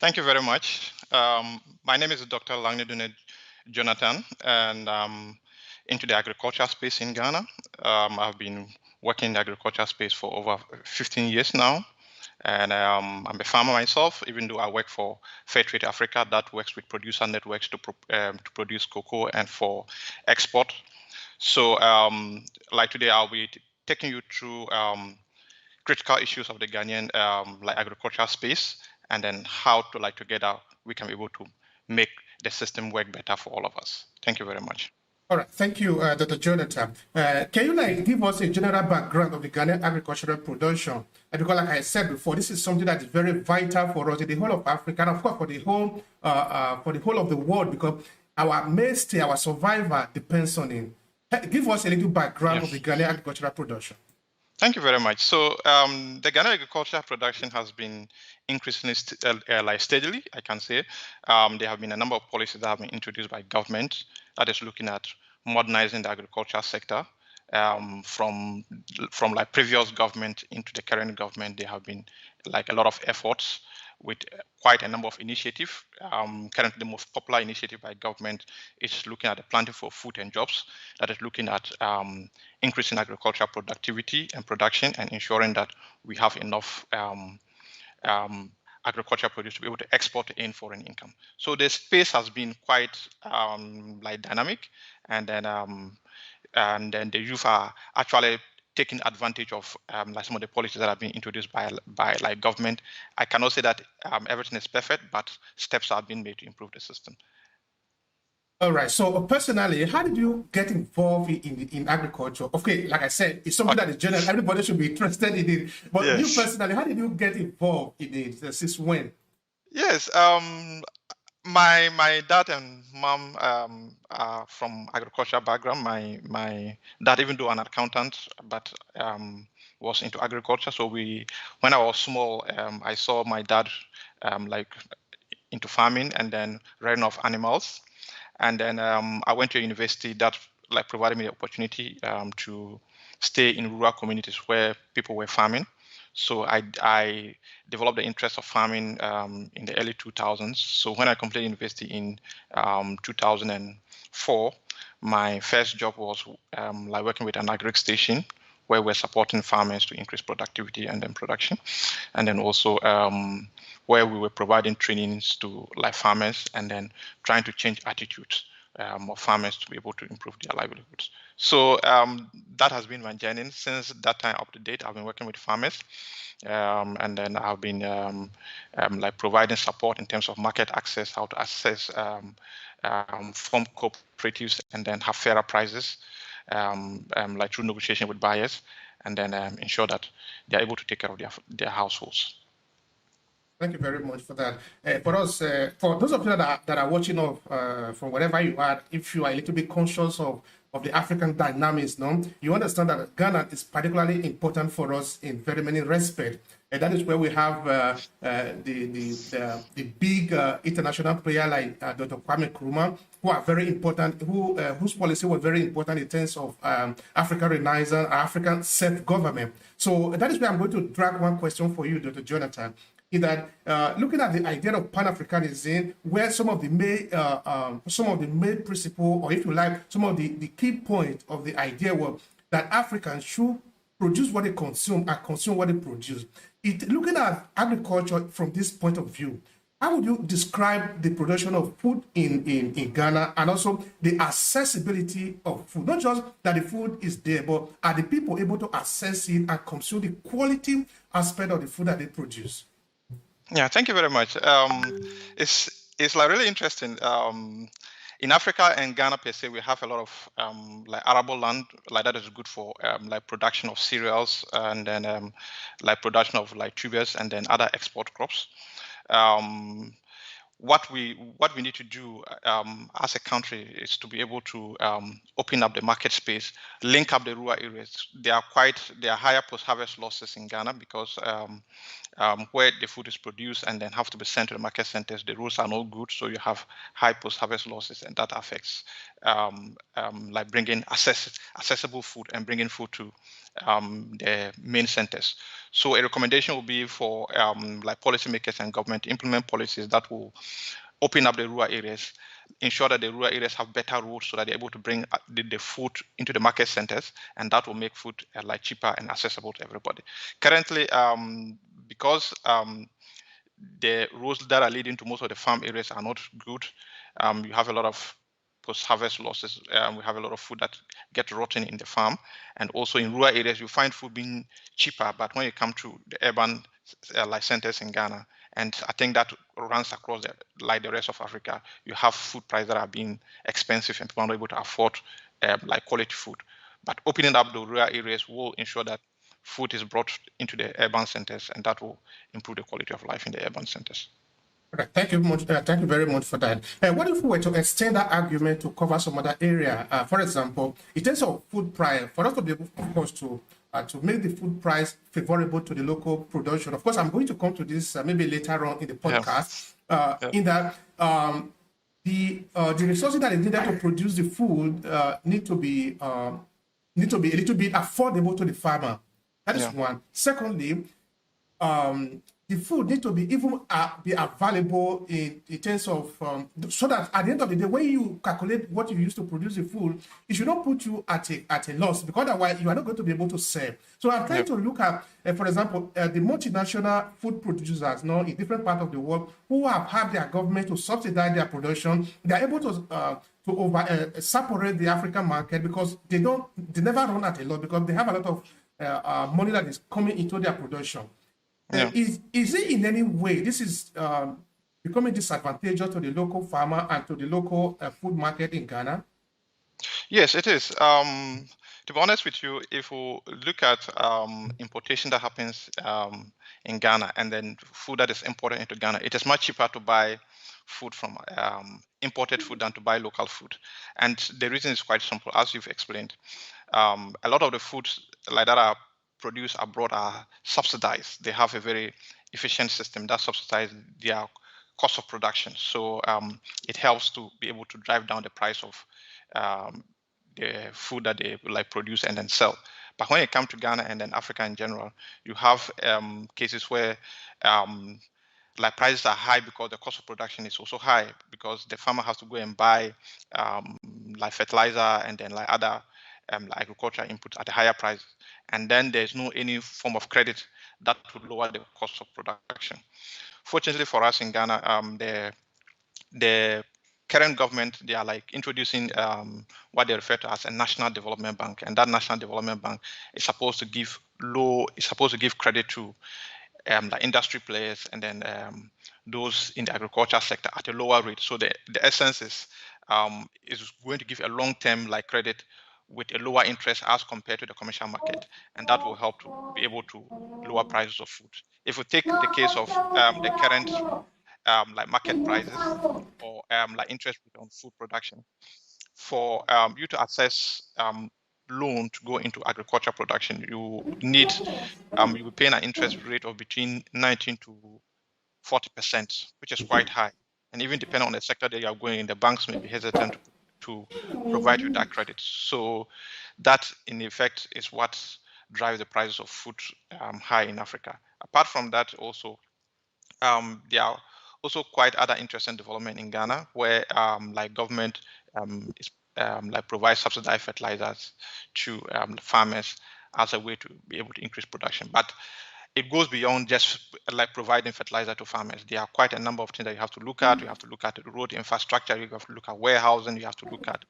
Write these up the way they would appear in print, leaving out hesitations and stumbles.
Thank you very much. My name is Dr. Lanidune Jonathan, and I'm into the agriculture space in Ghana. I've been working in the agriculture space for over 15 years now, and I'm a farmer myself, even though I work for Fairtrade Africa that works with producer networks to produce cocoa and for export. So, like today, I'll be taking you through critical issues of the Ghanaian like agricultural space, and then how to together we can be able to make the system work better for all of us. Thank you very much. All right, thank you, Dr. Jonathan. Can you give us a general background of the Ghanaian agricultural production? Because, like I said before, this is something that is very vital for us in the whole of Africa, and of course for the whole of the world, because our mainstay, our survival depends on it. Give us a little background of the Ghanaian agricultural production. Thank you very much. So the Ghana agricultural production has been increasing steadily, I can say. There have been a number of policies that have been introduced by government that is looking at modernizing the agricultural sector. From like previous government into the current government, there have been like a lot of efforts with quite a number of initiatives. Currently, the most popular initiative by government is looking at the planting for food and jobs. That is looking at increasing agricultural productivity and production and ensuring that we have enough agricultural produce to be able to export in foreign income. So the space has been quite dynamic, and then the youth are actually taking advantage of some of the policies that have been introduced by government. I cannot say that everything is perfect, but steps are being made to improve the system. All right. So personally, how did you get involved in agriculture? Okay, like I said, it's something that is general. Everybody should be interested in it. But you personally, how did you get involved in it? Since when? Yes. My dad and mom are from agricultural background. My dad, even though an accountant, but was into agriculture. So when I was small, I saw my dad into farming and then rearing of animals. And then I went to a university that provided me the opportunity to stay in rural communities where people were farming. So I developed the interest of farming in the early 2000s. So when I completed university in 2004, my first job was working with an agric station where we're supporting farmers to increase productivity and then production. And then also where we were providing trainings to farmers and then trying to change attitudes of farmers to be able to improve their livelihoods. So that has been my journey. Since that time up to date, I've been working with farmers, and then I've been providing support in terms of market access, how to access form cooperatives and then have fairer prices, through negotiation with buyers, and then ensure that they're able to take care of their households. Thank you very much for that. For those of you that are watching from wherever you are, if you are a little bit conscious of the African dynamics, you understand that Ghana is particularly important for us in very many respects. And that is where we have the big international player like Dr. Kwame Nkrumah, who are very important, whose policy was very important in terms of African Renaissance, African self-government. So that is where I'm going to drag one question for you, Dr. Jonathan. In that, looking at the idea of Pan-Africanism, where some of the main principle, or if you like, some of the key points of the idea were that Africans should produce what they consume and consume what they produce. Looking at agriculture from this point of view, how would you describe the production of food in Ghana, and also the accessibility of food? Not just that the food is there, but are the people able to access it and consume the quality aspect of the food that they produce? Yeah, thank you very much. It's really interesting. In Africa and Ghana per se, we have a lot of arable land that is good for production of cereals and then production of tubers and then other export crops. What we need to do as a country is to be able to open up the market space, link up the rural areas. There are higher post-harvest losses in Ghana because where the food is produced and then have to be sent to the market centers, the roads are not good, so you have high post-harvest losses, and that affects like bringing accessible food and bringing food to the main centers. So a recommendation will be for like policymakers and government to implement policies that will open up the rural areas, ensure that the rural areas have better roads so that they're able to bring the food into the market centers, and that will make food like cheaper and accessible to everybody. Currently, because the roads that are leading to most of the farm areas are not good, you have a lot of post-harvest losses. We have a lot of food that get rotten in the farm, and also in rural areas you find food being cheaper, but when you come to the urban like centers in Ghana, and I think that runs across like the rest of Africa, you have food prices that are being expensive and people are not able to afford like quality food. But opening up the rural areas will ensure that food is brought into the urban centers, and that will improve the quality of life in the urban centers. Okay, thank you much. Thank you very much for that. What if we were to extend that argument to cover some other area? For example, in terms of food price, for us to be able, of course, to make the food price favorable to the local production. Of course, I'm going to come to this maybe later on in the podcast. In that the resources that is needed to produce the food need to be a little bit affordable to the farmer. That is one. Secondly, the food need to be even be available in terms of so that at the end of the day, when you calculate what you use to produce the food, it should not put you at a loss, because otherwise you are not going to be able to sell. So I'm trying to look at, for example, the multinational food producers now in different parts of the world who have had their government to subsidize their production. They are able to separate the African market because they never run at a loss, because they have a lot of money that is coming into their production. Is it in any way this is becoming disadvantageous to the local farmer and to the local food market in Ghana? Yes, it is. To be honest with you, if we look at importation that happens in Ghana and then food that is imported into Ghana, it is much cheaper to buy food from imported food than to buy local food. And the reason is quite simple, as you've explained. A lot of the foods like that are produced abroad are subsidized. They have a very efficient system that subsidizes their cost of production. So it helps to be able to drive down the price of the food that they like produce and then sell. But when it comes to Ghana and then Africa in general, you have cases where like prices are high because the cost of production is also high, because the farmer has to go and buy like fertilizer and then like other like agricultural inputs at a higher price, and then there's no any form of credit that would lower the cost of production. Fortunately for us in Ghana, the current government, they are like introducing what they refer to as a national development bank, and that national development bank is supposed to give credit to like industry players and then those in the agriculture sector at a lower rate. So the essence is going to give a long-term like credit with a lower interest as compared to the commercial market, and that will help to be able to lower prices of food. If we take the case of the current like market prices or like interest rate on food production, for you to access loan to go into agriculture production, you'll be paying an interest rate of between 19 to 40%, which is quite high. And even depending on the sector that you are going in, the banks may be hesitant to provide you that credit. So that in effect is what drives the prices of food high in Africa. Apart from that, also there are also quite other interesting development in Ghana where like government is like provides subsidized fertilizers to farmers as a way to be able to increase production. But it goes beyond just like providing fertilizer to farmers. There are quite a number of things that you have to look at. You have to look at the road infrastructure. You have to look at warehousing. You have to look at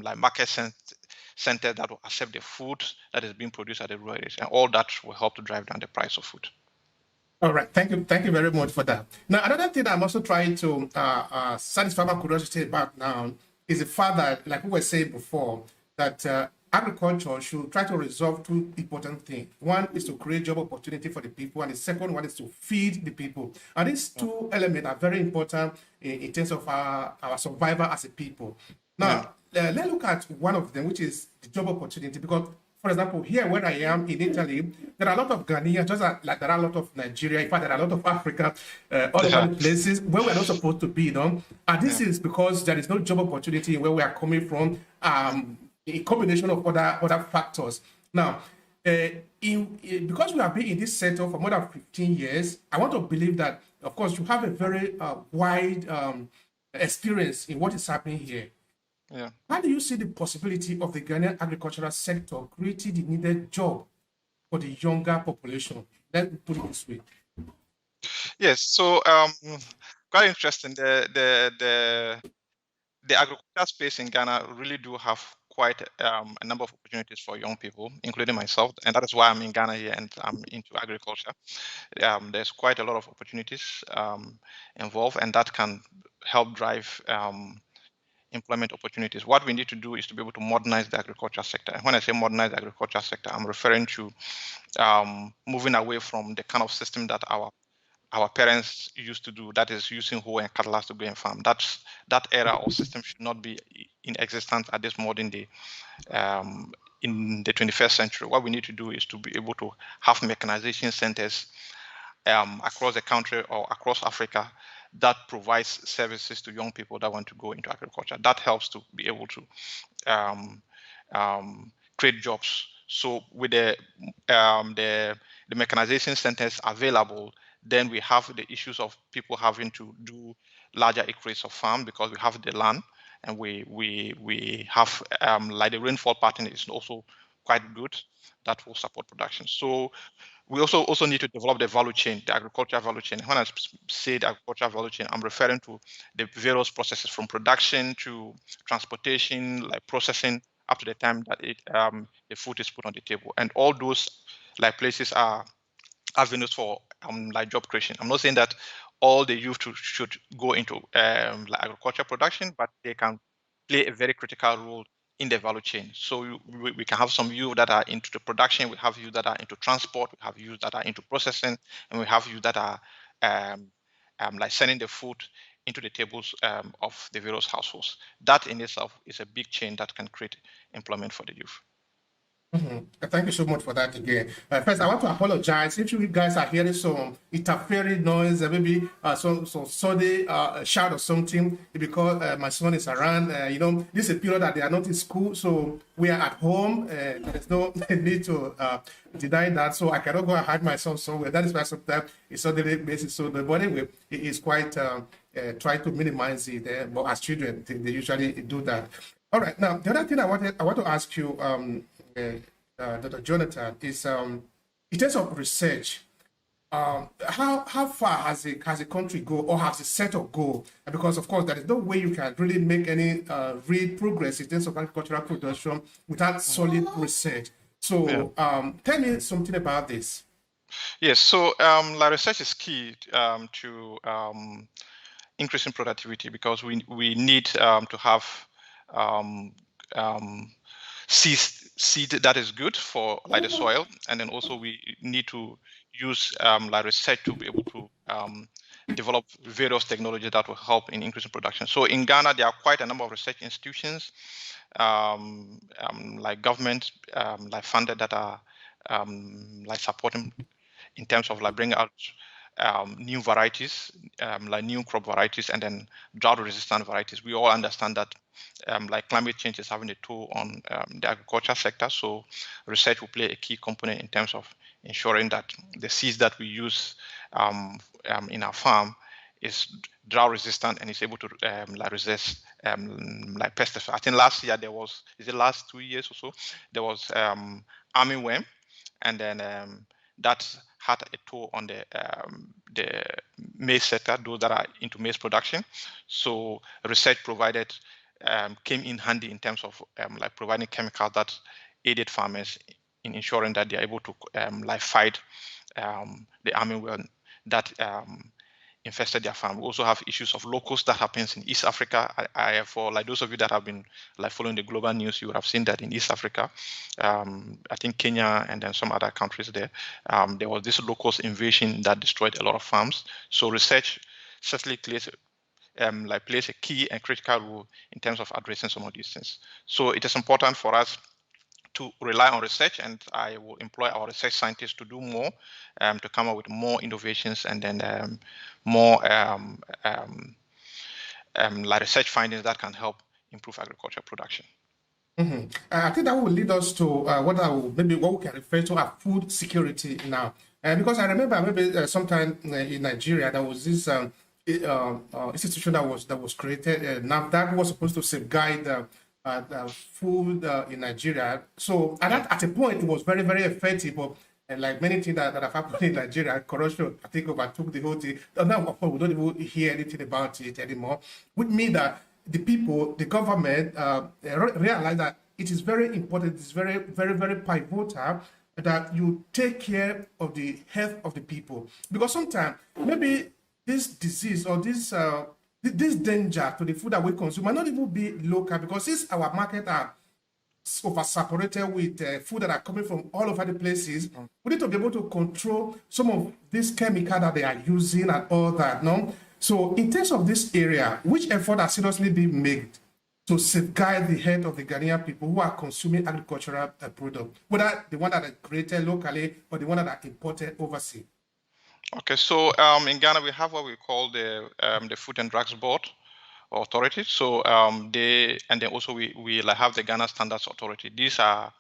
like market centers that will accept the food that is being produced at the rural areas, and all that will help to drive down the price of food. All right, thank you very much for that. Now, another thing I'm also trying to satisfy my curiosity about now is the fact that, like we were saying before, that agriculture should try to resolve two important things. One is to create job opportunity for the people, and the second one is to feed the people. And these two elements are very important in terms of our survival as a people. Now, let's look at one of them, which is the job opportunity, because For example, here where I am in Italy, there are a lot of Ghanaians, just like there are a lot of Nigeria. In fact, there are a lot of Africa, all over Yeah. the places where we're not supposed to be, you know. And this is because there is no job opportunity where we are coming from, a combination of other factors. Now, because we have been in this sector for more than 15 years, I want to believe that, of course, you have a very wide experience in what is happening here. Yeah. How do you see the possibility of the Ghanaian agricultural sector creating the needed job for the younger population? Let's put it this way. Yes. So quite interesting. The agriculture space in Ghana really do have quite a number of opportunities for young people, including myself, and that is why I'm in Ghana here and I'm into agriculture. There's quite a lot of opportunities involved, and that can help drive employment opportunities. What we need to do is to be able to modernize the agriculture sector. And when I say modernize the agriculture sector, I'm referring to moving away from the kind of system that our parents used to do, that is using hoe and cutlass to go and farm. That era or system should not be in existence at this modern day. In the 21st century, what we need to do is to be able to have mechanization centers across the country or across Africa that provides services to young people that want to go into agriculture. That helps to be able to create jobs. So with the mechanization centers available, then we have the issues of people having to do larger acreage of farm because we have the land, and we have like the rainfall pattern is also quite good that will support production. So we also need to develop the value chain, the agricultural value chain. When I say the agricultural value chain, I'm referring to the various processes from production to transportation, like processing, up to the time that the food is put on the table. And all those like places are avenues for like job creation. I'm not saying that all the youth should go into like agriculture production, but they can play a very critical role in the value chain. So we can have some youth that are into the production, we have youth that are into transport, we have youth that are into processing, and we have youth that are like sending the food into the tables of the various households. That in itself is a big chain that can create employment for the youth. Thank you so much for that again. First, I want to apologize if you guys are hearing some interfering noise, maybe some sudden shout or something, because my son is around. You know, this is a period that they are not in school, so we are at home. There's no need to deny that, so I cannot go and hide my son somewhere. That is why sometimes it's on a daily basis. So, but anyway, it is quite try to minimize it. But as children, they usually do that. All right. Now, the other thing I want to ask you. Dr. Jonathan, is in terms of research, how far has the country go or has the sector go? Because of course there is no way you can really make any real progress in terms of agricultural production without solid research. So tell me something about this. Yes, so research is key to increasing productivity because we need to have seed that is good for like the soil, and then also we need to use like research to be able to develop various technologies that will help in increasing production. So in Ghana, there are quite a number of research institutions, like government, like funded that are like supporting in terms of like bringing out new varieties, like new crop varieties, and then drought-resistant varieties. We all understand that like climate change is having a toll on the agriculture sector. So research will play a key component in terms of ensuring that the seeds that we use in our farm is drought resistant and is able to like resist like pesticides. I think last year last 2 years or so, there was armyworm, and then that had a toll on the maize sector, those that are into maize production. So research provided came in handy in terms of like providing chemicals that aided farmers in ensuring that they are able to like fight the armyworm that infested their farm. We also have issues of locusts that happens in East Africa. For like those of you that have been like following the global news, you would have seen that in East Africa, I think Kenya and then some other countries there was this locust invasion that destroyed a lot of farms. So research certainly plays a key and critical role in terms of addressing some of these things. So it is important for us to rely on research, and I will employ our research scientists to do more, to come up with more innovations, and then more like research findings that can help improve agriculture production. I think that will lead us to what we can refer to as food security now. Because I remember maybe sometime in Nigeria there was this institution that was created. Now that was supposed to safeguard the food in Nigeria. So at a point it was very very effective, but and like many things that have happened in Nigeria, corruption, I think, overtook the whole thing. Now, of course, we don't even hear anything about it anymore. Which means that the people, the government, realize that it is very important, it's very, very, very pivotal that you take care of the health of the people. Because sometimes, maybe this disease or this danger to the food that we consume might not even be local, because since our market are over saturated with food that are coming from all over the places, we need to be able to control some of this chemical that they are using and all that. No, so in terms of this area, which effort are seriously being made to safeguard the health of the Ghanaian people who are consuming agricultural products, whether the one that are created locally or the one that are imported overseas? Okay, so in Ghana we have what we call the Food and Drugs Board Authority. So they, and then also we like have the Ghana Standards Authority. These are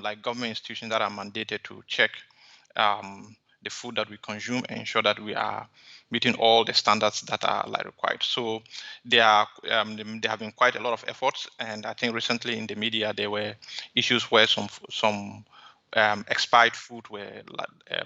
like government institutions that are mandated to check the food that we consume and ensure that we are meeting all the standards that are like required. So they have been quite a lot of efforts, and I think recently in the media there were issues where some expired food were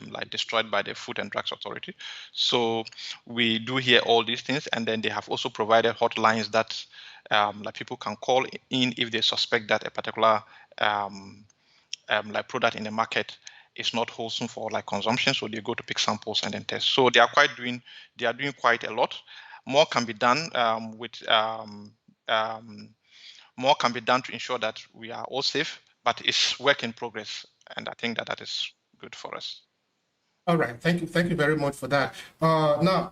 like destroyed by the Food and Drugs Authority. So we do hear all these things, and then they have also provided hotlines that like people can call in if they suspect that a particular like product in the market is not wholesome for like consumption. So they go to pick samples and then test. So they are doing quite a lot. More can be done more can be done to ensure that we are all safe, but it's work in progress, and I think that is good for us. All right, thank you very much for that. Now,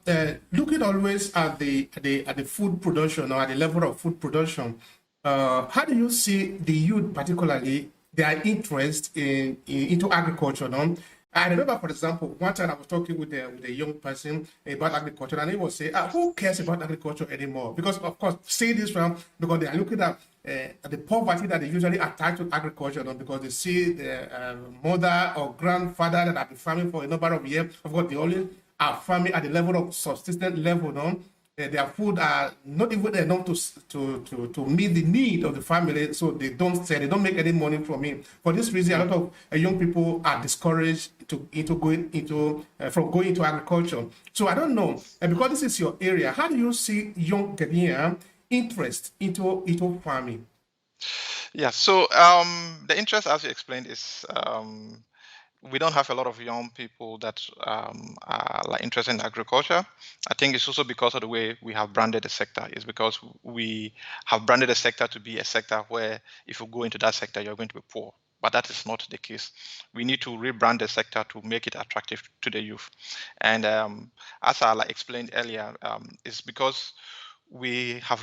looking always at the food production or at the level of food production, how do you see the youth, particularly their interest into agriculture? No? I remember, for example, one time I was talking with a young person about agriculture, and he was saying, "Who cares about agriculture anymore?" Because, of course, see this from because they are looking at the poverty that they usually attach to agriculture, no? Because they see the mother or grandfather that have been farming for a number of years. Of course, they only are farming at the level of subsistence level, no? Their food are not even enough to meet the need of the family, so they don't sell, they don't make any money from it. For this reason, a lot of young people are discouraged from going into agriculture. So I don't know, and because this is your area, how do you see young Ghanaian interest into farming? Yeah, so the interest, as you explained, is we don't have a lot of young people that are like interested in agriculture. I think it's also because of the way we have branded the sector. It's because we have branded the sector to be a sector where if you go into that sector, you're going to be poor. But that is not the case. We need to rebrand the sector to make it attractive to the youth. And as I like explained earlier, it's because we have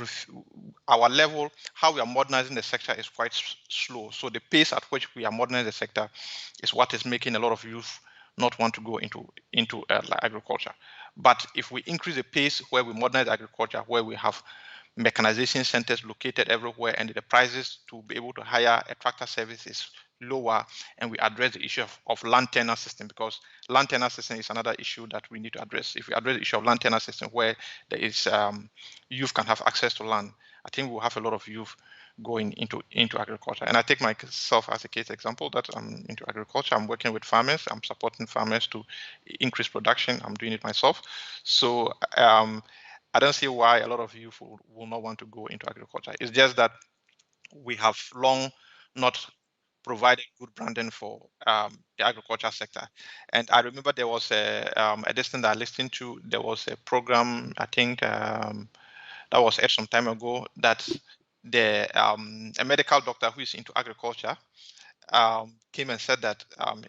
our level, how we are modernizing the sector is quite slow. So the pace at which we are modernizing the sector is what is making a lot of youth not want to go into like agriculture. But if we increase the pace where we modernize agriculture, where we have mechanization centers located everywhere, and the prices to be able to hire a tractor service is lower, and we address the issue of land tenure system, because land tenure system is another issue that we need to address. If we address the issue of land tenure system where there is youth can have access to land, I think we'll have a lot of youth going into agriculture. And I take myself as a case example that I'm into agriculture. I'm working with farmers. I'm supporting farmers to increase production. I'm doing it myself. So I don't see why a lot of youth will not want to go into agriculture. It's just that we have long not provided good branding for the agriculture sector. And I remember there was a distance that I listened to. There was a program, I think that was aired some time ago, that a medical doctor who is into agriculture came and said that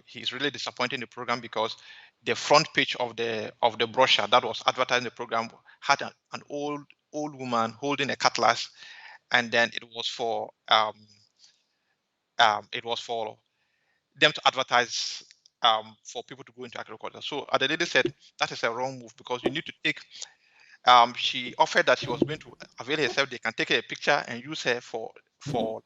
he's really disappointed in the program because the front page of the brochure that was advertising the program had an old woman holding a cutlass, and then it was for it was for them to advertise for people to go into agriculture. So the lady said that is a wrong move because you need to take. She offered that she was going to avail herself. They can take a picture and use her for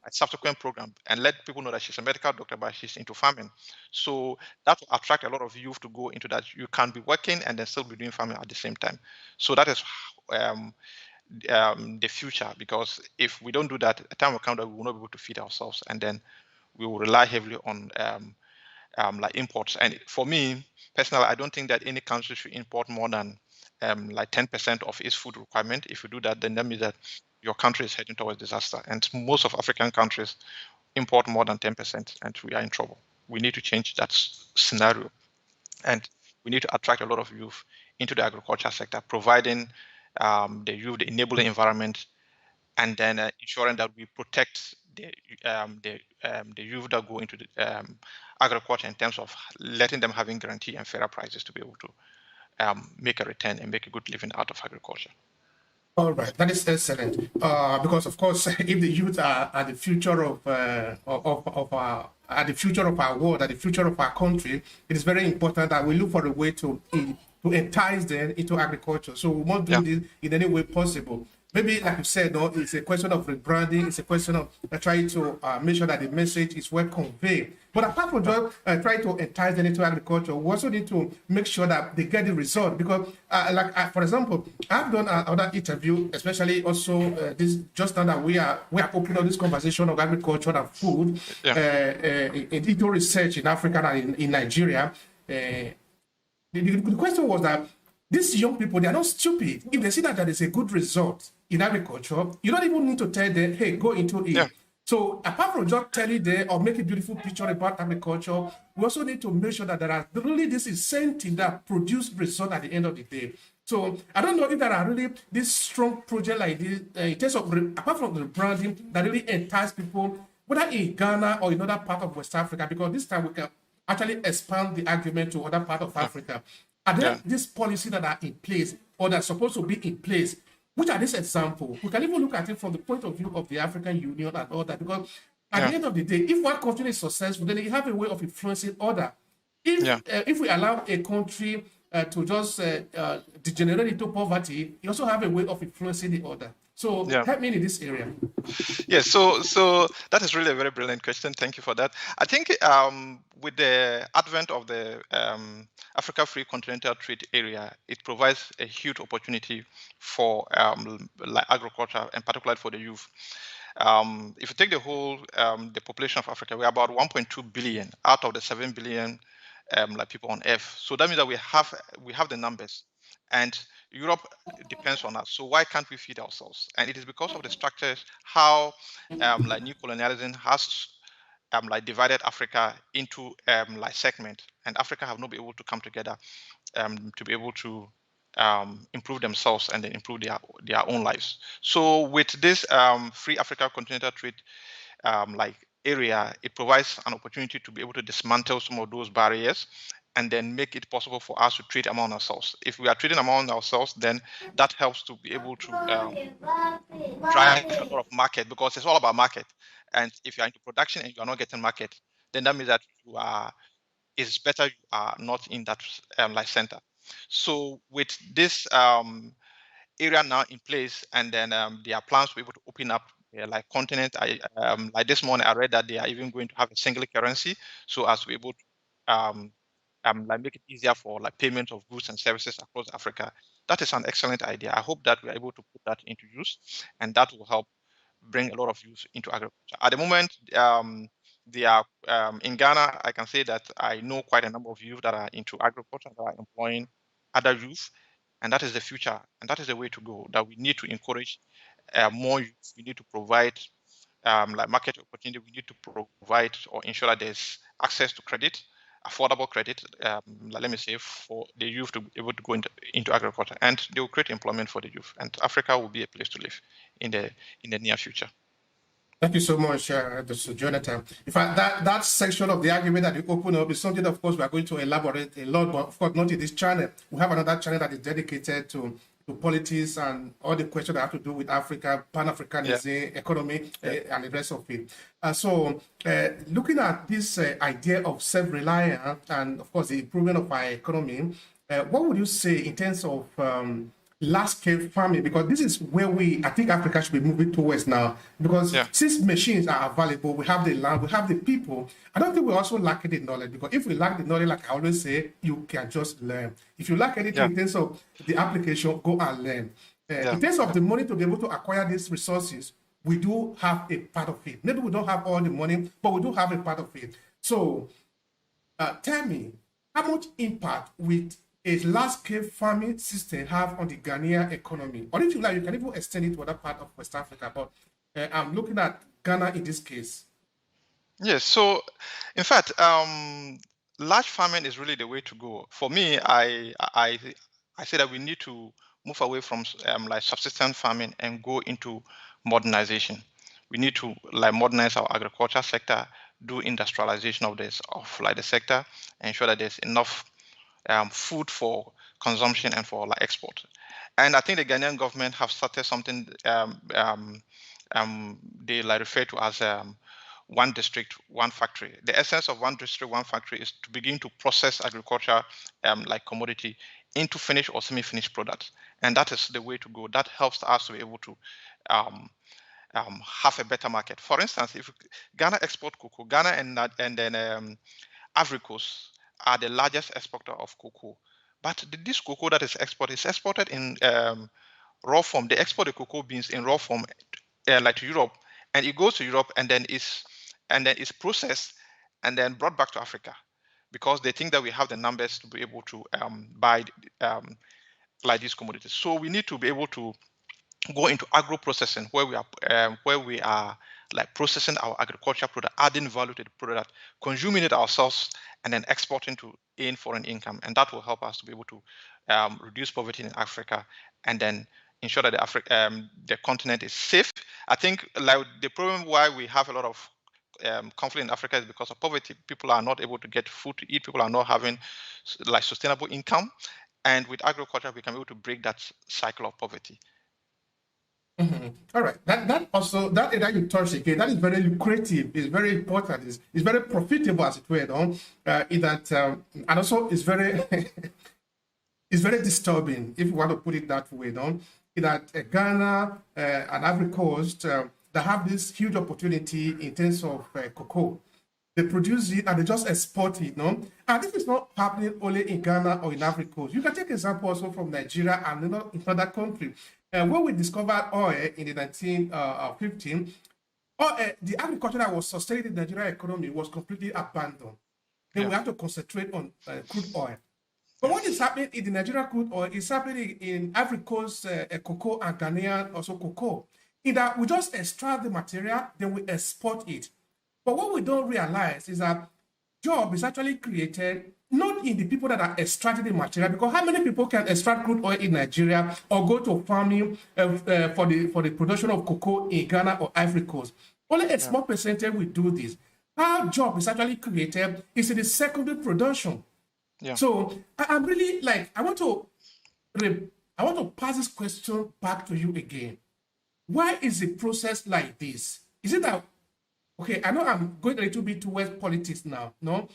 a subsequent program and let people know that she's a medical doctor, but she's into farming. So that will attract a lot of youth to go into that. You can be working and then still be doing farming at the same time. So that is the future, because if we don't do that, a time will come that we will not be able to feed ourselves, and then we will rely heavily on like imports. And for me personally, I don't think that any country should import more than like 10% of its food requirement. If you do that, then that means that your country is heading towards disaster. And most of African countries import more than 10%, and we are in trouble. We need to change that scenario, and we need to attract a lot of youth into the agriculture sector, providing the youth the enabling environment, and then ensuring that we protect the youth that go into the agriculture in terms of letting them having guarantee and fairer prices to be able to make a return and make a good living out of agriculture. All right, that is excellent. Because of course, if the youth are the future of are the future of our world, are the future of our country, it is very important that we look for a way to entice them into agriculture. So we must do this in any way possible. Maybe, like you said, no, it's a question of rebranding. It's a question of trying to make sure that the message is well conveyed. But apart from just trying to entice them into agriculture, we also need to make sure that they get the result. Because, for example, I've done another interview, especially also this just now that we are opening up this conversation of agriculture and food into research in Africa and in Nigeria. The question was that these young people, they are not stupid. If they see that there is a good result in agriculture, you don't even need to tell them, hey, go into it. Yeah. So apart from just telling them or make a beautiful picture about agriculture, we also need to make sure that there are really this incentive that produce result at the end of the day. So I don't know if there are really this strong project like this in terms of, apart from the branding, that really entice people, whether in Ghana or in other part of West Africa, because this time we can actually expand the argument to other part of Africa. Are there these policies that are in place or that are supposed to be in place? Which are these examples? We can even look at it from the point of view of the African Union and all that, because at the end of the day, if one country is successful, then you have a way of influencing other. If we allow a country to just degenerate into poverty, you also have a way of influencing the other. So help me in this area. Yes, so that is really a very brilliant question. Thank you for that. I think with the advent of the Africa Free Continental Trade Area, it provides a huge opportunity for like agriculture, and particularly for the youth. If you take the whole the population of Africa, we're about 1.2 billion out of the 7 billion like people on Earth. So that means that we have the numbers, and Europe depends on us. So why can't we feed ourselves? And it is because of the structures, how like new colonialism has like divided Africa into like segment, and Africa have not been able to come together to be able to improve themselves and then improve their own lives. So with this free Africa Continental Trade like area, it provides an opportunity to be able to dismantle some of those barriers and then make it possible for us to trade among ourselves. If we are trading among ourselves, then that helps to be able to drive a lot of market, because it's all about market. And if you're into production and you are not getting market, then that means that it's better you are not in that like center. So with this area now in place, and then there are plans to be able to open up like continent. Like this morning, I read that they are even going to have a single currency, so as to be able to like make it easier for like payment of goods and services across Africa. That is an excellent idea. I hope that we are able to put that into use, and that will help bring a lot of youth into agriculture. At the moment, they are in Ghana. I can say that I know quite a number of youth that are into agriculture, that are employing other youth, and that is the future, and that is the way to go. That we need to encourage more youth. We need to provide like market opportunity. We need to provide or ensure that there's access to credit, affordable credit, let me say, for the youth to be able to go into agriculture, and they will create employment for the youth, and Africa will be a place to live in the near future. Thank you so much, Dr. Jonathan. In fact, that section of the argument that you open up is something, of course, we are going to elaborate a lot, but of course, not in this channel. We have another channel that is dedicated to to politics and all the questions that have to do with Africa, Pan-Africanism, economy, and the rest of it. Looking at this idea of self-reliance and, of course, the improvement of our economy, what would you say in terms of large-scale farming? Because this is where I think Africa should be moving towards now. Because since machines are available, we have the land, we have the people. I don't think we're also lacking the knowledge. Because if we lack the knowledge, like I always say, you can just learn. If you lack anything in terms of the application, go and learn. In terms of the money to be able to acquire these resources, we do have a part of it. Maybe we don't have all the money, but we do have a part of it. So tell me, how much impact with a large-scale farming system have on the Ghanaian economy? Or if you like, you can even extend it to other part of West Africa. But I'm looking at Ghana in this case. Yes. So, in fact, large farming is really the way to go. For me, I say that we need to move away from like subsistence farming and go into modernization. We need to like modernize our agriculture sector, do industrialization of the sector, ensure that there's enough food for consumption and for like export. And I think the Ghanaian government have started something they like refer to as one district, one factory. The essence of one district, one factory is to begin to process agriculture like commodity into finished or semi-finished products. And that is the way to go. That helps us to be able to have a better market. For instance, if Ghana export cocoa, Ghana and then Ivory Coast are the largest exporter of cocoa. But this cocoa that is exported in raw form. They export the cocoa beans in raw form like to Europe, and it goes to Europe and then is processed and then brought back to Africa, because they think that we have the numbers to be able to buy like these commodities. So we need to be able to go into agro processing, where we are like processing our agriculture product, adding value to the product, consuming it ourselves, and then exporting to earn foreign income. And that will help us to be able to reduce poverty in Africa, and then ensure that the continent is safe. I think like the problem why we have a lot of conflict in Africa is because of poverty. People are not able to get food to eat. People are not having like sustainable income. And with agriculture, we can be able to break that cycle of poverty. All right. That you touched again, that is very lucrative. It's very important. It's very profitable, as it were. And also it's very it's very disturbing, if you want to put it that way. That Ghana and Ivory Coast that have this huge opportunity in terms of cocoa. They produce it and they just export it. And this is not happening only in Ghana or in Ivory Coast. You can take example also from Nigeria and in other countries. When we discovered oil in the 1915, the agriculture that was sustaining the Nigerian economy was completely abandoned. Then we have to concentrate on crude oil. But what is happening in the Nigerian crude oil is happening in Ivory Coast cocoa and Ghanaian also cocoa. In that we just extract the material, then we export it. But what we don't realize is that job is actually created not in the people that are extracting the material, because how many people can extract crude oil in Nigeria or go to farming for the production of cocoa in Ghana or Ivory Coast? Only a small percentage will do this. How job is actually created is in the secondary production. Yeah. So I'm really like, I want to pass this question back to you again. Why is the process like this? Is it that, okay, I know I'm going a little bit towards politics now, no?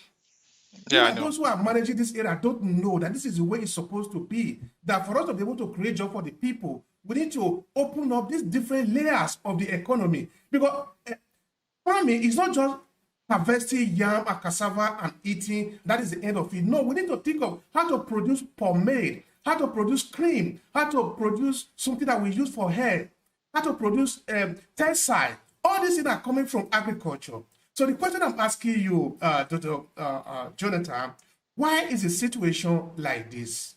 Yeah, those who are managing this area don't know that this is the way it's supposed to be. That for us to be able to create job for the people, we need to open up these different layers of the economy. Because farming is not just harvesting yam and cassava and eating. That is the end of it. No, we need to think of how to produce pomade, how to produce cream, how to produce something that we use for hair, how to produce textile. All these things are coming from agriculture. So the question I'm asking you, Dr. Jonathan, why is the situation like this?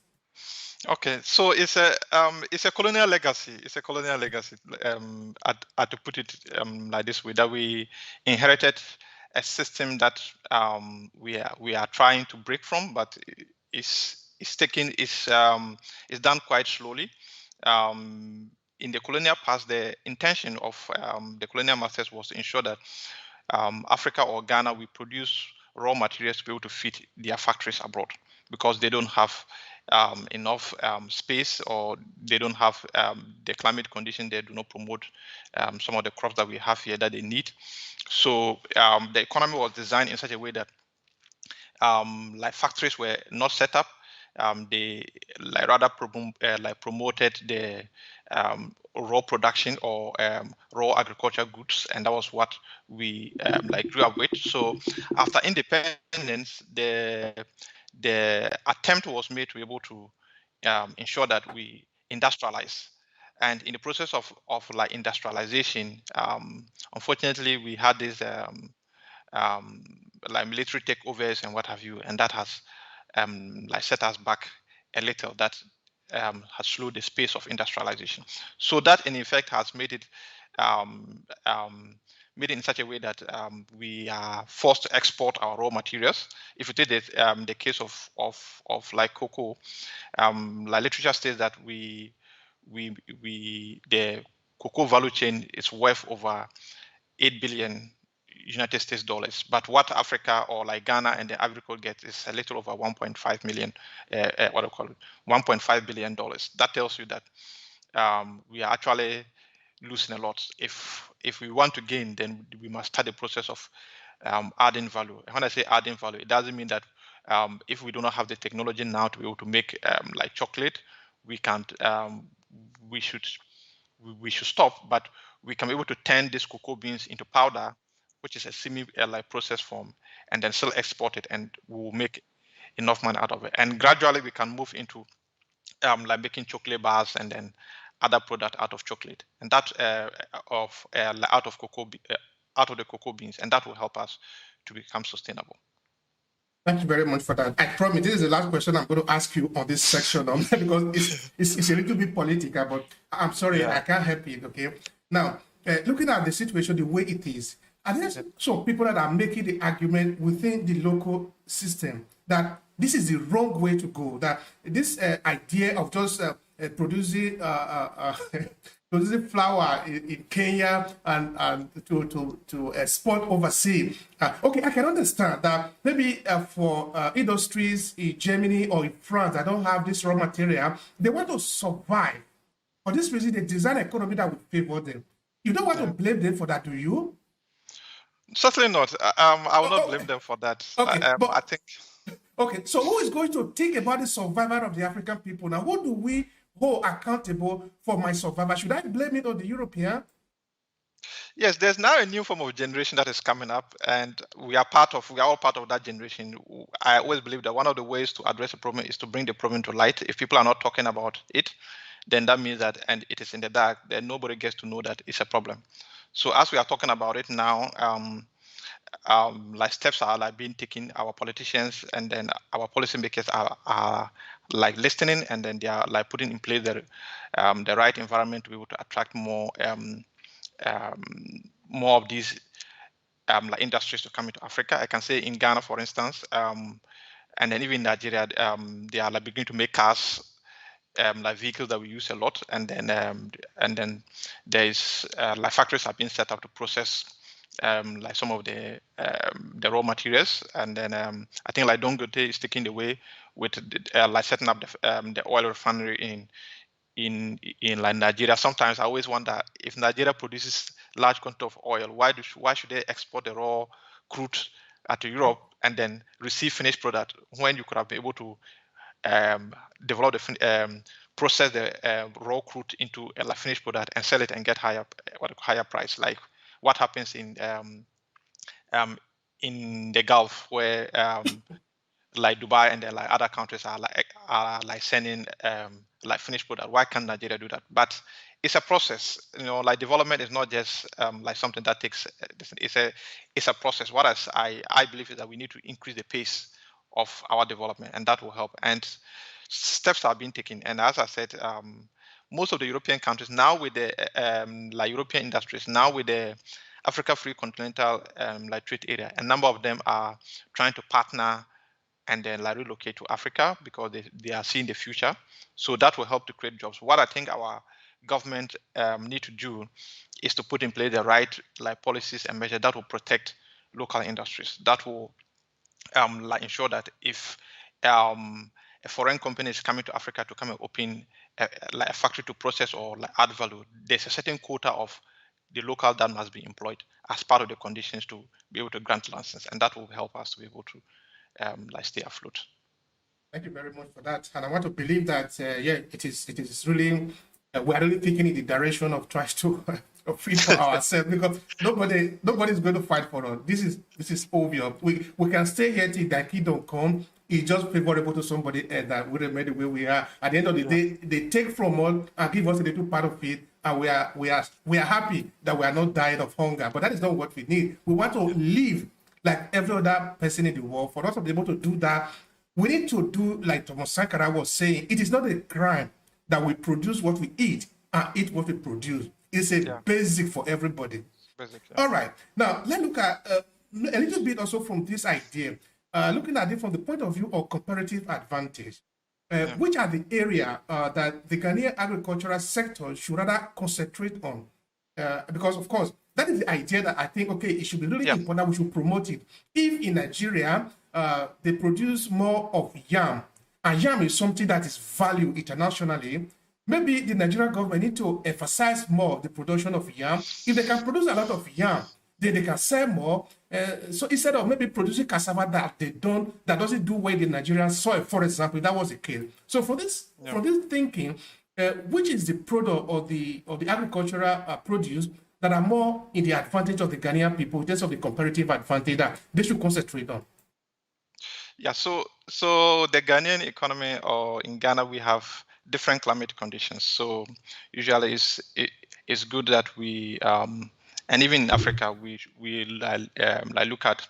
Okay, so it's a colonial legacy. It's a colonial legacy. To put it like this way, that we inherited a system that we are trying to break from, but it's done quite slowly. In the colonial past, the intention of the colonial masters was to ensure that Africa or Ghana will produce raw materials to be able to feed their factories abroad, because they don't have enough space, or they don't have the climate condition. They do not promote some of the crops that we have here that they need. So the economy was designed in such a way that like factories were not set up. They rather promoted the raw production or raw agriculture goods, and that was what we grew up with. So after independence, the attempt was made to be able to ensure that we industrialize. And in the process of like industrialization, unfortunately, we had this um, like military takeovers and what have you, and that has like set us back a little. That has slowed the pace of industrialization. So that in effect has made it made it in such a way that we are forced to export our raw materials. If you take the case of like cocoa, like literature states that the cocoa value chain is worth over 8 billion United States dollars, but what Africa or like Ghana and the Ivory Coast get is a little over 1.5 million, what do you call it, 1.5 billion dollars. That tells you that we are actually losing a lot. If we want to gain, then we must start the process of adding value. And when I say adding value, it doesn't mean that if we do not have the technology now to be able to make like chocolate, we can't. We should stop, but we can be able to turn these cocoa beans into powder, which is a semi like processed form, and then still export it, and we will make enough money out of it. And gradually we can move into like making chocolate bars and then other product out of chocolate, and that out of out of the cocoa beans, and that will help us to become sustainable. Thank you very much for that. I promise this is the last question I'm going to ask you on this section because it's a little bit political, but I'm sorry, I can't help it. Okay. Now, looking at the situation the way it is, and there's some people that are making the argument within the local system that this is the wrong way to go. That this idea of just producing producing flour in Kenya and to export overseas. Okay, I can understand that maybe for industries in Germany or in France that don't have this raw material, they want to survive. For this reason, they design an economy that would favor them. You don't want to blame them for that, do you? Certainly not. I will not blame them for that. Okay, but I think. Okay, so who is going to think about the survival of the African people now? Who do we hold accountable for my survival? Should I blame it on the European? Yes, there's now a new form of generation that is coming up, and we are all part of that generation. I always believe that one of the ways to address a problem is to bring the problem to light. If people are not talking about it, then that means that, and it is in the dark, then nobody gets to know that it's a problem. So as we are talking about it now, like steps are like being taken. Our politicians and then our policymakers are like listening, and then they are like putting in place the right environment to be able to attract more of these like industries to come into Africa. I can say in Ghana, for instance, and then even in Nigeria, they are like beginning to make cars, like vehicles that we use a lot, and then there is like factories have been set up to process like some of the raw materials, and then I think like Dangote is taking the way with like setting up the oil refinery in like Nigeria. Sometimes I always wonder, if Nigeria produces large quantity of oil, why should they export the raw crude to Europe and then receive finished product when you could have been able to develop the process the raw crude into a finished product and sell it and get higher price, like what happens in the Gulf, where like Dubai and then like other countries are like sending like finished product. Why can't Nigeria do that? But it's a process, like development is not just like something that takes. It's a process. What I believe is that we need to increase the pace of our development, and that will help. And steps are being taken. And as I said, most of the European countries now with the like European industries, now with the Africa Free Continental like trade area, a number of them are trying to partner and then like relocate to Africa because they are seeing the future. So that will help to create jobs. What I think our government need to do is to put in place the right like policies and measures that will protect local industries. That will like ensure that if a foreign company is coming to Africa to come and open like a factory to process or like add value, there's a certain quota of the local that must be employed as part of the conditions to be able to grant license, and that will help us to be able to like stay afloat. Thank you very much for that. And I want to believe that, it is really, we are really thinking in the direction of trying to free for ourselves, because nobody's going to fight for us. This is obvious. We can stay here till that kingdom come. It's just favorable to somebody else that we remain the way we are. At the end of the day, they take from us and give us a little part of it, and we are happy that we are not dying of hunger. But that is not what we need. We want to live like every other person in the world. For us to be able to do that, we need to do like Thomas Sankara was saying. It is not a crime that we produce what we eat and eat what we produce. It's a basic for everybody. Basic, All right. Now, let's look at a little bit also from this idea, looking at it from the point of view of comparative advantage. Which are the area that the Ghanaian agricultural sector should rather concentrate on? Because, of course, that is the idea that I think, okay, it should be really important. We should promote it. If in Nigeria, they produce more of yam, and yam is something that is valued internationally, maybe the Nigerian government need to emphasize more the production of yam. If they can produce a lot of yam, then they can sell more. So instead of maybe producing cassava that doesn't do well in the Nigerian soil, for example, that was the case. So for this thinking, which is the product of the agricultural produce that are more in the advantage of the Ghanaian people in terms of the comparative advantage that they should concentrate on? Yeah, so the Ghanaian economy, or in Ghana, we have different climate conditions. So usually it's good that we and even in Africa we like look at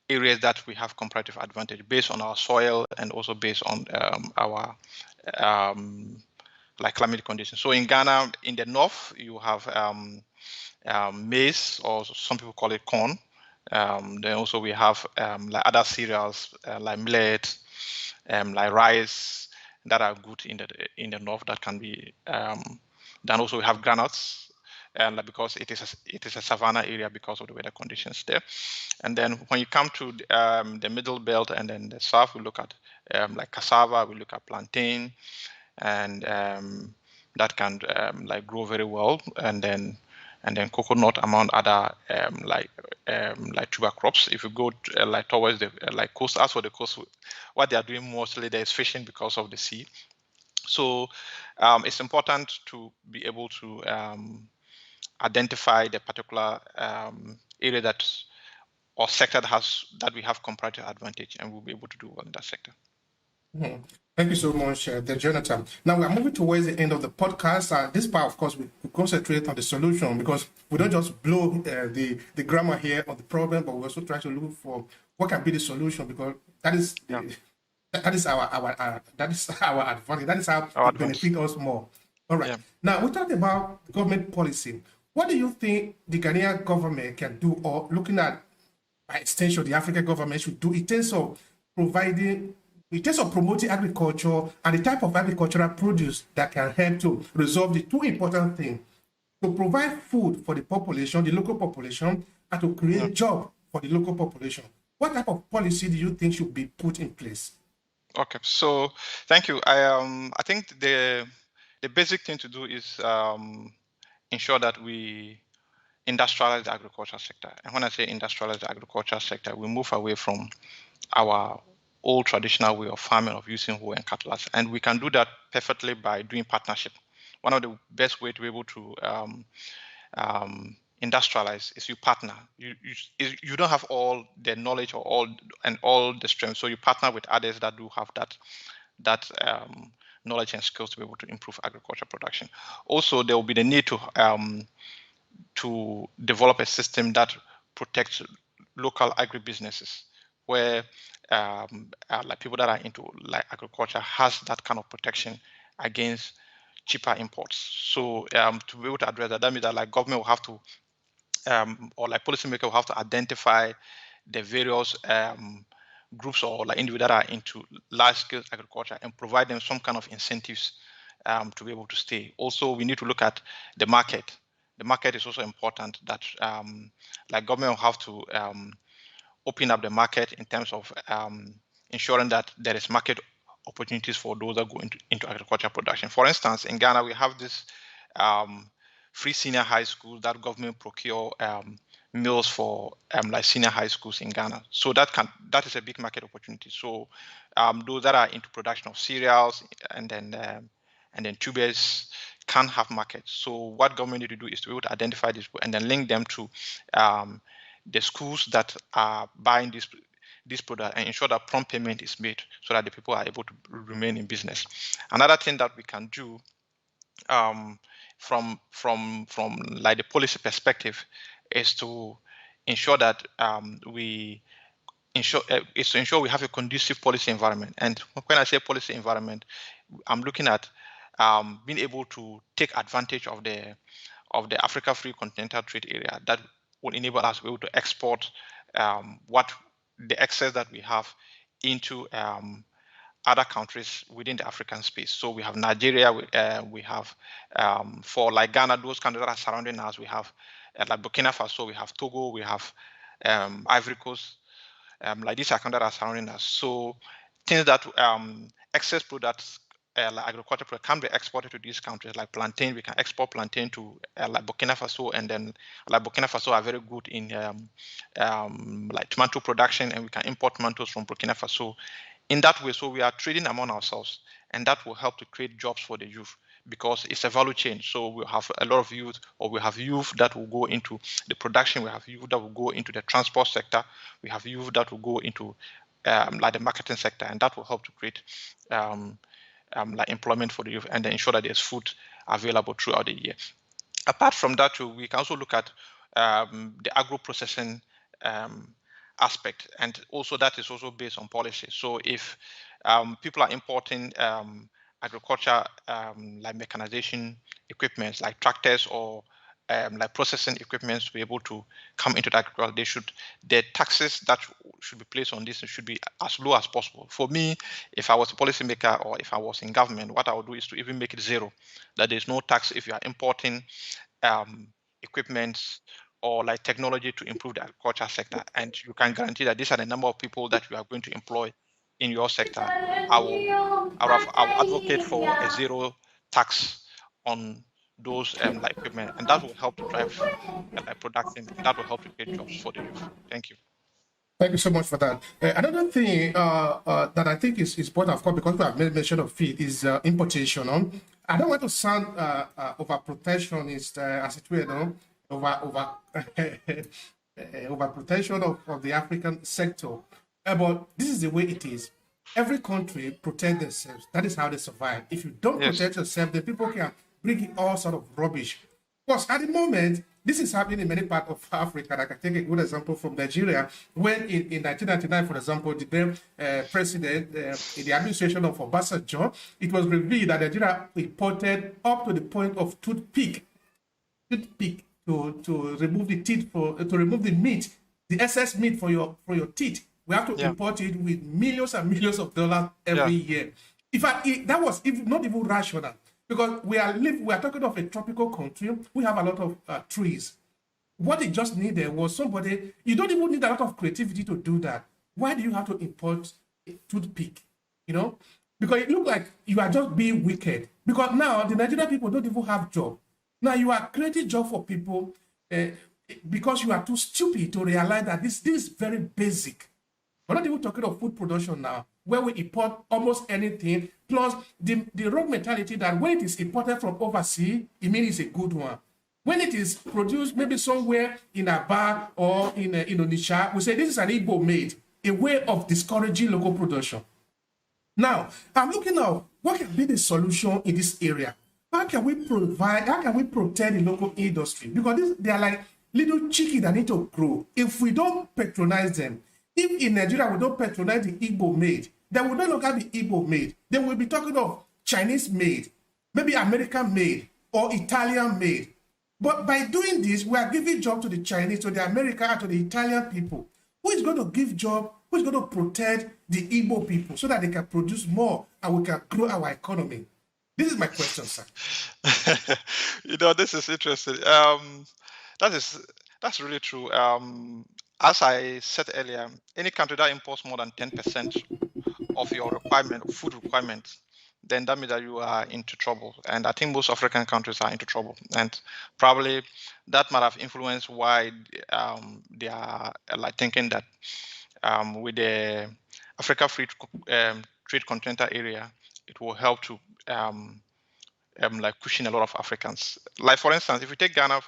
areas that we have comparative advantage based on our soil and also based on our like climate conditions. So in Ghana, in the north, you have maize, or some people call it corn. Then also we have like other cereals like millet, like rice, that are good in the north that can be. Then also we have granules, and because it is a savanna area because of the weather conditions there. And then when you come to the middle belt and then the south, we look at like cassava, we look at plantain, and that can like grow very well, and then coconut, among other like tuber crops. If you go like towards the like coast, as for the coast, what they are doing mostly there is fishing because of the sea. So it's important to be able to identify the particular area that or sector that we have comparative advantage, and we'll be able to do well in that sector. Mm-hmm. Thank you so much, Jonathan. Now we are moving towards the end of the podcast. This part, of course, we concentrate on the solution, because we don't just blow the grammar here on the problem, but we also try to look for what can be the solution, because that is our advantage. That is how it benefits us more. All right. Yeah. Now we talked about government policy. What do you think the Ghanaian government can do, or looking at by extension the African government should do in terms of promoting agriculture and the type of agricultural produce that can help to resolve the two important things: to provide food for the population, the local population, and to create jobs for the local population? What type of policy do you think should be put in place? Okay, so thank you. I think the basic thing to do is ensure that we industrialize the agriculture sector. And when I say industrialize the agriculture sector, we move away from our old traditional way of farming, of using hoe and cutlass. And we can do that perfectly by doing partnership. One of the best way to be able to industrialize is you partner. You don't have all the knowledge or all the strength, so you partner with others that do have that knowledge and skills to be able to improve agriculture production. Also, there will be the need to develop a system that protects local agribusinesses, where like people that are into like agriculture has that kind of protection against cheaper imports. So to be able to address that, that means that like government will have to or like policymakers will have to identify the various groups or like individuals that are into large-scale agriculture and provide them some kind of incentives to be able to stay. Also, we need to look at the market. The market is also important. That like government will have to open up the market in terms of ensuring that there is market opportunities for those that go into agricultural production. For instance, in Ghana, we have this free senior high schools that government procure meals for like senior high schools in Ghana. So that is a big market opportunity. So those that are into production of cereals and then tubers can have markets. So what government need to do is to be able to identify this and then link them to the schools that are buying this product and ensure that prompt payment is made so that the people are able to remain in business. Another thing that we can do from like the policy perspective is to ensure that we ensure we have a conducive policy environment. And when I say policy environment, I'm looking at being able to take advantage of the Africa Free Continental Trade Area that will enable us to be able to export what the excess that we have into other countries within the African space. So we have Nigeria, we have for like Ghana, those countries that are surrounding us, we have like Burkina Faso, we have Togo, we have Ivory Coast, like these are countries that are surrounding us. So things that excess products like agricultural products can be exported to these countries, like plantain. We can export plantain to like Burkina Faso, and then like Burkina Faso are very good in like tomato production, and we can import tomatoes from Burkina Faso. In that way, so we are trading among ourselves, and that will help to create jobs for the youth because it's a value chain. So we have a lot of youth, or we have youth that will go into the production. We have youth that will go into the transport sector. We have youth that will go into like the marketing sector, and that will help to create like employment for the youth and then ensure that there's food available throughout the year. Apart from that, too, we can also look at the agro-processing aspect, and also that is also based on policy. So if people are importing agriculture like mechanization equipment like tractors or like processing equipment to be able to come into the agriculture, the taxes that should be placed on this should be as low as possible. For me, if I was a policymaker or if I was in government, what I would do is to even make it zero, that there's no tax if you are importing equipment or like technology to improve the agriculture sector, and you can guarantee that these are the number of people that you are going to employ in your sector. I will advocate for a zero tax on those like equipment, and that will help to drive like production, and that will help to create jobs for the youth. Thank you. Thank you so much for that. Another thing that I think is important, of course, because we have made mention of it, is importation. I don't want to sound over protectionist, as it were, no? over over protection of the African sector. But this is the way it is. Every country protect themselves. That is how they survive. If you don't protect yourself, then people can bring in all sort of rubbish. Because at the moment, this is happening in many parts of Africa. I can take a good example from Nigeria, when in 1999, for example, the then president in the administration of Obasanjo, it was revealed that Nigeria imported up to the point of toothpick to remove the teeth to remove the meat, the excess meat for your teeth. We have to import it with millions and millions of dollars every year. In fact, that was not even rational, because we are talking of a tropical country. We have a lot of trees. What it just needed was somebody. You don't even need a lot of creativity to do that. Why do you have to import a toothpick? You know, because it looks like you are just being wicked. Because now the Nigerian people don't even have job. Now you are creating job for people because you are too stupid to realize that this is very basic. We're not even talking of food production now, where we import almost anything, plus the wrong mentality that when it is imported from overseas, it means it's a good one. When it is produced maybe somewhere in Aba or in Onitsha, we say this is an Igbo made, a way of discouraging local production. Now, I'm looking at what can be the solution in this area. How can we protect the local industry? Because they are like little chicken that need to grow. If we don't patronize them, if in Nigeria we don't patronize the Igbo made, they will no longer be Igbo made. They will be talking of Chinese made, maybe American made, or Italian made. But by doing this, we are giving job to the Chinese, to the American, to the Italian people. Who is going to give job? Who is going to protect the Igbo people so that they can produce more and we can grow our economy? This is my question, sir. This is interesting. That's really true. As I said earlier, any country that imports more than 10% of your food requirements, then that means that you are into trouble. And I think most African countries are into trouble. And probably that might have influenced why they are like thinking that with the Africa Free Trade Continental Area, it will help to like pushing a lot of Africans. Like for instance, if we take Ghana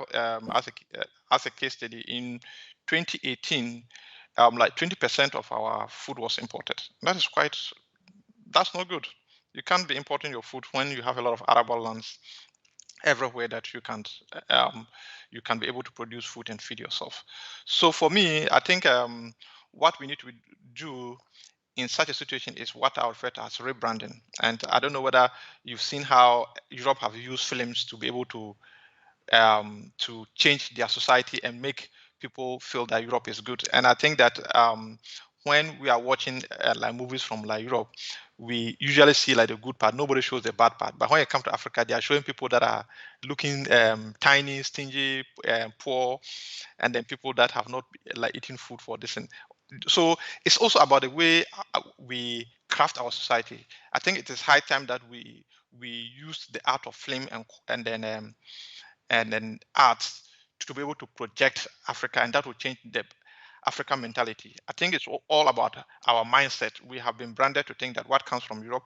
as a case study, in 2018, like 20% of our food was imported. That's not good. You can't be importing your food when you have a lot of arable lands everywhere that you can be able to produce food and feed yourself. So for me, I think what we need to do in such a situation is what I refer to as rebranding. And I don't know whether you've seen how Europe have used films to be able to change their society and make people feel that Europe is good. And I think that when we are watching like movies from like Europe, we usually see like the good part. Nobody shows the bad part. But when it comes to Africa, they are showing people that are looking tiny, stingy, poor, and then people that have not like eaten food for this. And so it's also about the way we craft our society. I think it is high time that we use the art of film and then arts to be able to project Africa, and that will change the African mentality. I think it's all about our mindset. We have been branded to think that what comes from Europe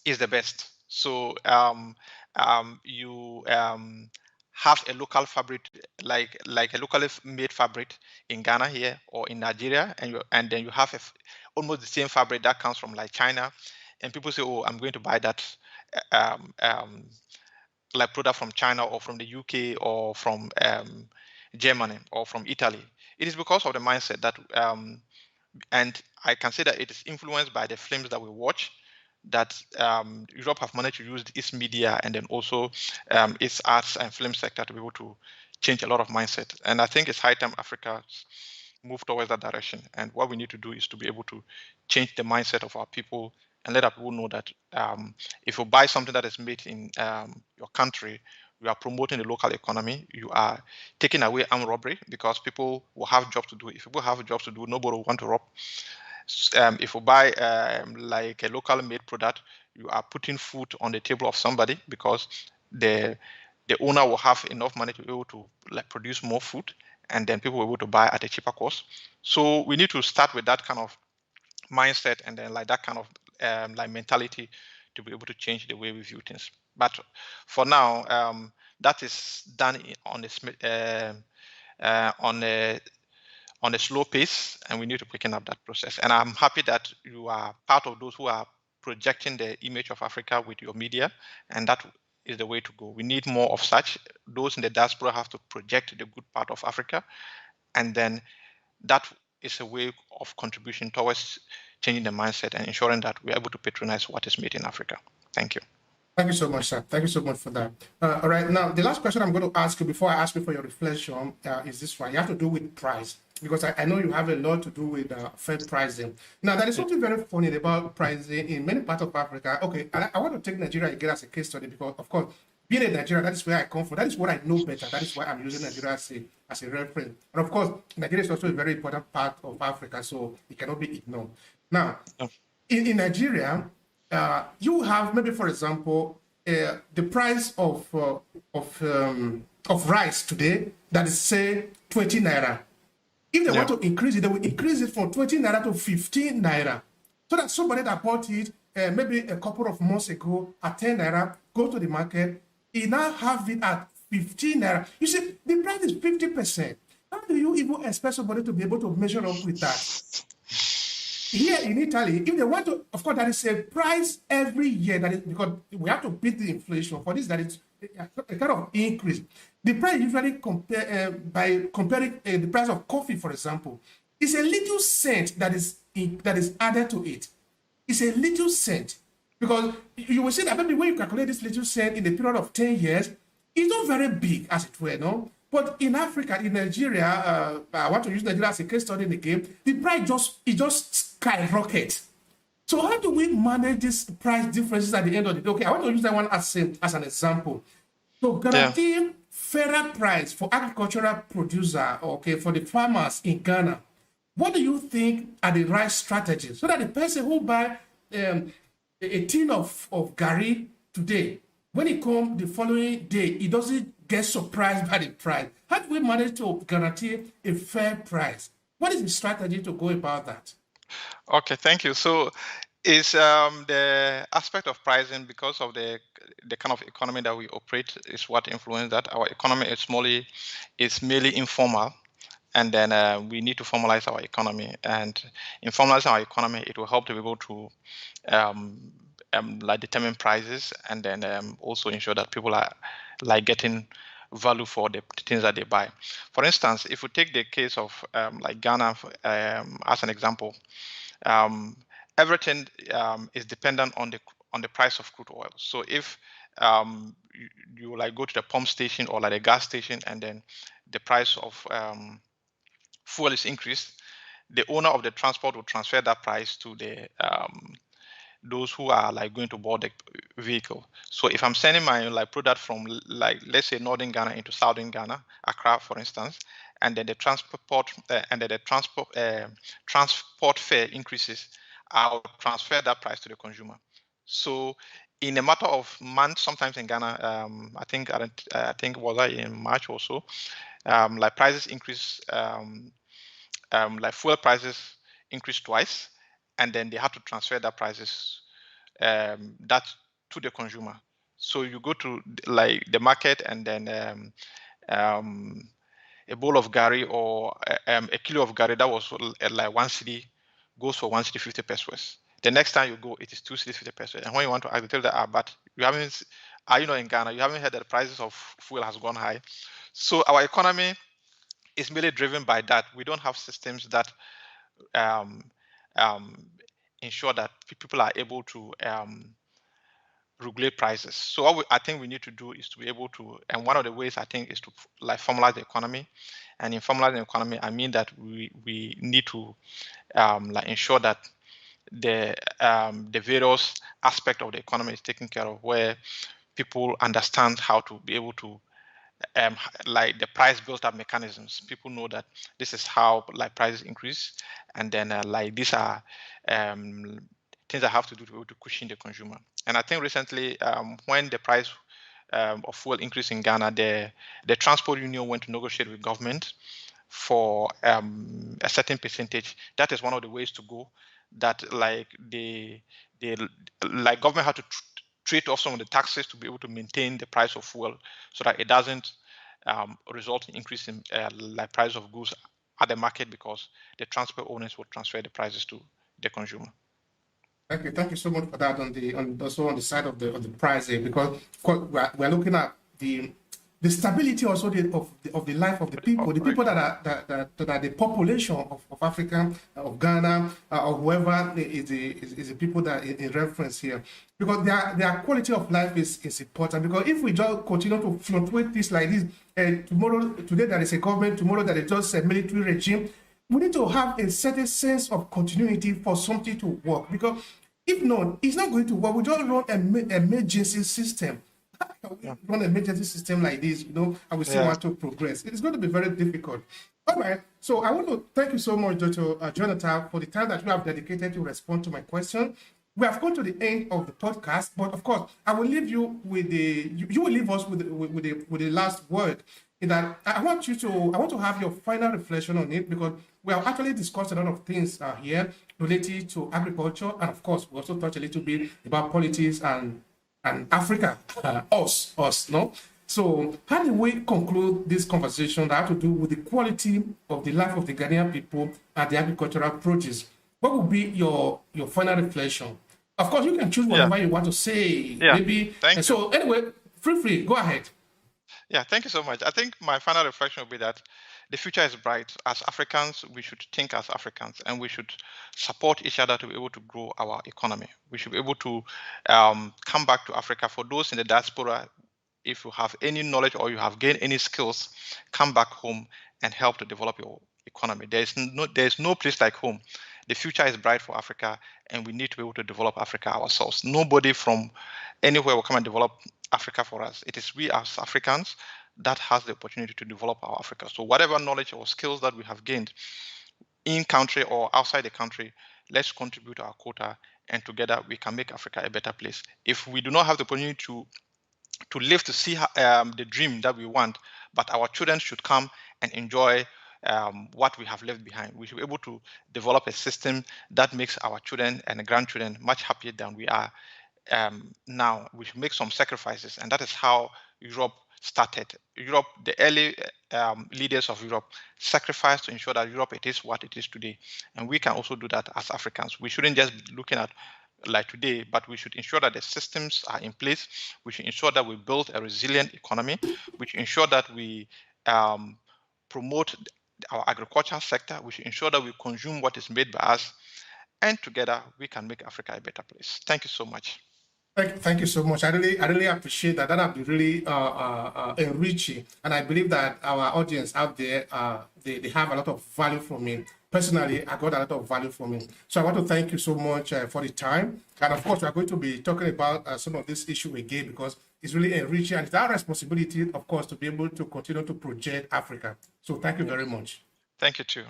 is the best. So you have a local fabric, like a locally made fabric in Ghana here or in Nigeria, and then you have almost the same fabric that comes from like China, and people say, "Oh, I'm going to buy that like product from China or from the UK or from Germany or from Italy." It is because of the mindset that, and I can say that it is influenced by the films that we watch, that Europe have managed to use its media and then also its arts and film sector to be able to change a lot of mindset. And I think it's high time Africa move towards that direction. And what we need to do is to be able to change the mindset of our people and let our people know that if you buy something that is made in your country, you are promoting the local economy. You are taking away armed robbery because people will have jobs to do. If people have jobs to do, nobody will want to rob. If you buy like a local made product, you are putting food on the table of somebody because the owner will have enough money to be able to like produce more food, and then people will be able to buy at a cheaper cost. So we need to start with that kind of mindset and then like that kind of like mentality to be able to change the way we view things. But for now, that is done on a slow pace, and we need to quicken up that process. And I'm happy that you are part of those who are projecting the image of Africa with your media, and that is the way to go. We need more of such. Those in the diaspora have to project the good part of Africa, and then that is a way of contribution towards changing the mindset and ensuring that we're able to patronize what is made in Africa. Thank you. Thank you so much, sir. Thank you so much for that. All right, now the last question I'm going to ask you before I ask you for your reflection is this one. You have to do with price, because I know you have a lot to do with fair pricing. Now, there is something very funny about pricing in many parts of Africa. Okay, I want to take Nigeria again as a case study because, of course, being in Nigeria, that is where I come from. That is what I know better. That is why I'm using Nigeria as a reference. And of course, Nigeria is also a very important part of Africa, so it cannot be ignored. Now, in Nigeria, you have maybe, for example, the price of rice today that is say 20 naira. If they want to increase it, they will increase it from 20 naira to 15 naira, so that somebody that bought it maybe a couple of months ago at 10 naira go to the market, he now have it at 15 naira. You see, the price is 50%. How do you even expect somebody to be able to measure up with that? Here in Italy, if they want to, of course, that is a price every year. That is because we have to beat the inflation. For this, that is a kind of increase. The price usually by comparing the price of coffee, for example, is a little cent that is added to it. It's a little cent, because you will see that maybe when you calculate this little cent in the period of 10 years, it's not very big, as it were, no? But in Africa, in Nigeria, I want to use Nigeria as a case study in the game, the price just skyrockets. So how do we manage these price differences at the end of the day? Okay, I want to use that one as an example. So guaranteeing fairer price for agricultural producer, okay, for the farmers in Ghana, What do you think are the right strategies so that the person who buy a tin of Gary today, when it comes the following day, he doesn't get surprised by the price? How do we manage to guarantee a fair price? What is the strategy to go about that? Okay, thank you. So is the aspect of pricing, because of the kind of economy that we operate, is what influence that. Our economy is mainly informal, and then we need to formalize our economy. And in formalizing our economy, it will help to be able to like determine prices, and then also ensure that people are like getting value for the things that they buy. For instance, if we take the case of like Ghana as an example, um, everything is dependent on the price of crude oil. So if you like go to the pump station or like a gas station, and then the price of fuel is increased, the owner of the transport will transfer that price to the those who are like going to board the vehicle. So if I'm sending my like product from like let's say northern Ghana into southern Ghana, Accra, for instance, and then the transport fare increases, I'll transfer that price to the consumer. So in a matter of months, sometimes in Ghana, I think was that in March or so, like prices increase, like fuel prices increased twice, and then they have to transfer that prices that to the consumer. So you go to like the market, and then a bowl of gari or a kilo of gari that was like 1 cedi goes for 1 cedi 50 pesos. The next time you go, it is 2 cedi 50 pesos. And when you want to ask, they tell you that, but you haven't, are you not in Ghana? You haven't heard that the prices of fuel has gone high. So our economy is mainly driven by that. We don't have systems that um, um, ensure that people are able to regulate prices. So what I think we need to do is to be able to, and one of the ways I think is to like formalize the economy. And in formalizing the economy, I mean that we need to like ensure that the various aspect of the economy is taken care of, where people understand how to be able to like the price built up mechanisms. People know that this is how like prices increase, and then like these are um, things that have to do to be able to cushion the consumer. And I think recently, when the price of fuel increased in Ghana, the transport union went to negotiate with government for a certain percentage. That is one of the ways to go. That like the like government had to trade off some of the taxes to be able to maintain the price of fuel, so that it doesn't result in increase in like price of goods at the market, because the transport owners will transfer the prices to the consumer. Thank you so much for that also on the side of the pricing, because we're looking at the stability also of the life of the people that are the population of Africa, of Ghana, or whoever is the people that in reference here, because their quality of life is important. Because if we just continue to fluctuate this like this, today there is a government, tomorrow there is just a military regime, we need to have a certain sense of continuity for something to work. Because if not, it's not going to work. We just run an emergency system. Run an emergency system like this, and we still want to progress. It's going to be very difficult. All right. So I want to thank you so much, Dr. Jonathan, for the time that you have dedicated to respond to my question. We have come to the end of the podcast, but of course, I will leave you with you will leave us with the last word. In that, I want to have your final reflection on it, because we have actually discussed a lot of things here related to agriculture, and of course, we also touched a little bit about politics and Africa, us, no? So how do we conclude this conversation that have to do with the quality of the life of the Ghanaian people and the agricultural produce? What would be your final reflection? Of course, you can choose whatever you want to say. Yeah. Maybe. So anyway, feel free. Go ahead. Yeah, thank you so much. I think my final reflection will be that the future is bright. As Africans, we should think as Africans, and we should support each other to be able to grow our economy. We should be able to come back to Africa. For those in the diaspora, if you have any knowledge or you have gained any skills, come back home and help to develop your economy. There's no place like home. The future is bright for Africa, and we need to be able to develop Africa ourselves. Nobody from anywhere will come and develop Africa for us. It is we as Africans that has the opportunity to develop our Africa. So whatever knowledge or skills that we have gained, in country or outside the country, let's contribute our quota, and together we can make Africa a better place. If we do not have the opportunity to live to see the dream that we want, but our children should come and enjoy what we have left behind. We should be able to develop a system that makes our children and grandchildren much happier than we are now. We should make some sacrifices, and that is how Europe started. Europe, the early leaders of Europe sacrificed to ensure that Europe it is what it is today, and we can also do that as Africans. We shouldn't just be looking at like today, but we should ensure that the systems are in place. We should ensure that we build a resilient economy. We should ensure that we promote our agricultural sector. We should ensure that we consume what is made by us, and together we can make Africa a better place. Thank you so much. Thank you so much. I really appreciate that. That have been really enriching, and I believe that our audience out there they have a lot of value from it. Personally, I got a lot of value from it. So I want to thank you so much for the time. And of course, we are going to be talking about some of this issue again because it's really enriching, and it's our responsibility, of course, to be able to continue to project Africa. So thank you very much. Thank you too.